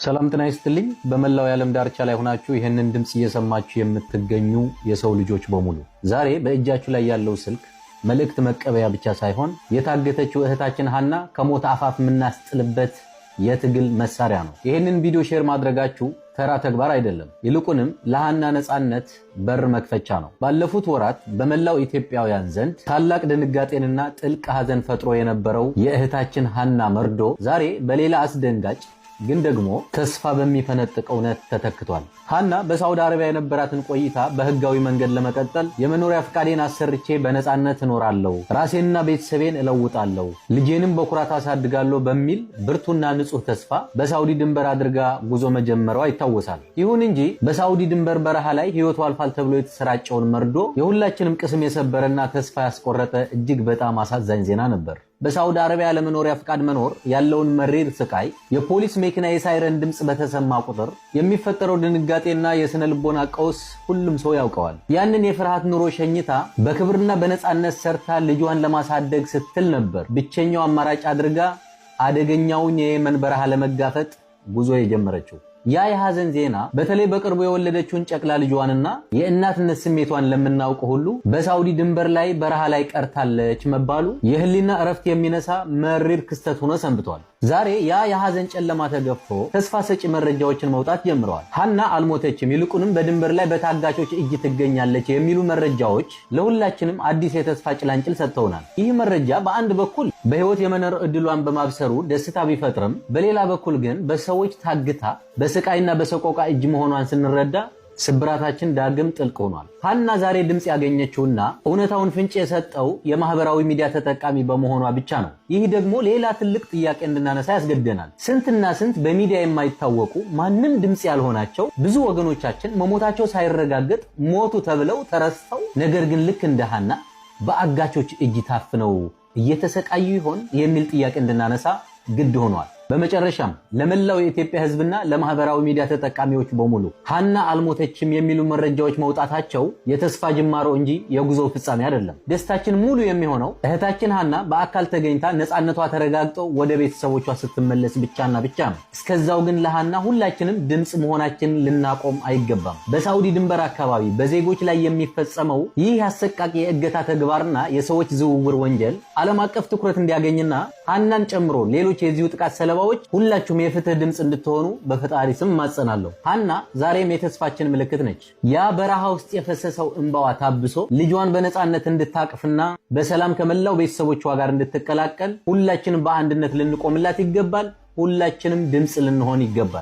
ሰላም ጤና ይስጥልኝ። በመላው የዓለም ዳርቻ ላይ ሆናችሁ ይህንን ድምጽ እየሰማችሁ የምትገኙ የሰው ልጆች በሙሉ ዛሬ በእጃችሁ ላይ ያለው ስልክ መልእክት መቀበያ ብቻ ሳይሆን የታገተችው እህታችን ሀና ከሞት አፋፍ የምናስጥልበት የትግል መሳሪያ ነው። ይህንን ቪዲዮ ሼር ማድረጋችሁ ተራ ተግባር አይደለም፣ ይልቁንም ለሃና ነጻነት በር መክፈቻ ነው። ባለፉት ወራት በመላው ኢትዮጵያውያን ዘንድ ታላቅ ድንጋጤንና ጥልቅ ሐዘን ፈጥሮ የነበረው የእህታችን ሃና መርዶ ዛሬ በሌላ አስደንጋጭ ግን ደግሞ ተስፋ በሚፈነጥቅ እውነት ተተክቷል። ሃና በሳውዲ አረቢያ የነበራትን ቆይታ በህጋዊ መንገድ ለመቀጠል የመኖሪያ ፍቃዴን አሰርቼ በነጻነት እኖራለሁ፣ ራሴንና ቤተሰቤን እለውጣለሁ፣ ልጄንም በኩራት አሳድጋለሁ በሚል ብርቱና ንጹህ ተስፋ በሳውዲ ድንበር አድርጋ ጉዞ መጀመሯ ይታወሳል። ይሁን እንጂ በሳውዲ ድንበር በረሃ ላይ ህይወቱ አልፋል ተብሎ የተሰራጨውን መርዶ የሁላችንም ቅስም የሰበረና ተስፋ ያስቆረጠ እጅግ በጣም አሳዛኝ ዜና ነበር። በሳውዲ አረቢያ ለመኖሪያ ፍቃድ መኖር ያለውን መሪር ስቃይ የፖሊስ መኪና የሳይረን ድምጽ በተሰማ ቁጥር የሚፈጠረው ድንጋጤና የስነ ልቦና ቀውስ ሁሉም ሰው ያውቀዋል። ያንን የፍርሃት ኑሮ ሸኝታ በክብርና በነጻነት ሰርታ ልጇን ለማሳደግ ስትል ነበር ብቸኛው አማራጭ አድርጋ አደገኛውን የየመን በረሃ ለመጋፈጥ ጉዞ የጀመረችው። ያ የሐዘን ዜና በተለይ በቅርቡ የወለደችውን ጨቅላ ልጇንና የእናትነት ስሜቷን ለምናውቅ ሁሉ በሳውዲ ድንበር ላይ በረሃ ላይ ቀርታለች መባሉ የህሊና እረፍት የሚነሳ መሪር ክስተት ሆኖ ሰንብቷል። ዛሬ ያ የሐዘን ጨለማ ተገፎ ተስፋ ሰጪ መረጃዎችን መውጣት ጀምረዋል። ሃና አልሞተችም፣ ይልቁንም በድንበር ላይ በታጋቾች እጅ ትገኛለች የሚሉ መረጃዎች ለሁላችንም አዲስ የተስፋ ጭላንጭል ሰጥተውናል። ይህ መረጃ በአንድ በኩል በህይወት የመኖር ዕድሏን በማብሰሩ ደስታ ቢፈጥርም፣ በሌላ በኩል ግን በሰዎች ታግታ በስቃይና በሰቆቃ እጅ መሆኗን ስንረዳ ስብራታችን ዳግም ጥልቅ ሆኗል። ሃና ዛሬ ድምጽ ያገኘችውና እውነታውን ፍንጭ የሰጠው የማህበራዊ ሚዲያ ተጠቃሚ በመሆኗ ብቻ ነው። ይህ ደግሞ ሌላ ትልቅ ጥያቄ እንድናነሳ ያስገድደናል። ስንትና ስንት በሚዲያ የማይታወቁ ማንም ድምጽ ያልሆናቸው ብዙ ወገኖቻችን መሞታቸው ሳይረጋገጥ ሞቱ ተብለው ተረስተው፣ ነገር ግን ልክ እንደ ሃና በአጋቾች እጅ ታፍነው እየተሰቃዩ ይሆን የሚል ጥያቄ እንድናነሳ ግድ ሆኗል። በመጨረሻም ለመላው የኢትዮጵያ ህዝብና ለማህበራዊ ሚዲያ ተጠቃሚዎች በሙሉ ሃና አልሞተችም የሚሉ መረጃዎች መውጣታቸው የተስፋ ጅማሮ እንጂ የጉዞው ፍጻሜ አይደለም። ደስታችን ሙሉ የሚሆነው እህታችን ሃና በአካል ተገኝታ ነጻነቷ ተረጋግጦ ወደ ቤተሰቦቿ ስትመለስ ብቻና ብቻ ነው። እስከዛው ግን ለሃና ሁላችንም ድምጽ መሆናችንን ልናቆም አይገባም። በሳውዲ ድንበር አካባቢ በዜጎች ላይ የሚፈጸመው ይህ አሰቃቂ የእገታ ተግባርና የሰዎች ዝውውር ወንጀል ዓለም አቀፍ ትኩረት እንዲያገኝና ሃናን ጨምሮ ሌሎች የዚሁ ጥቃት ሰለባዎች ሁላችሁም የፍትህ ድምጽ እንድትሆኑ በፈጣሪ ስም ማጸናለሁ። ሃና ዛሬም የተስፋችን ምልክት ነች። ያ በረሃ ውስጥ የፈሰሰው እንባዋ ታብሶ ልጇን በነጻነት እንድታቅፍና በሰላም ከመላው ቤተሰቦቿ ጋር እንድትቀላቀል ሁላችንም በአንድነት ልንቆምላት ይገባል። ሁላችንም ድምጽ ልንሆን ይገባል።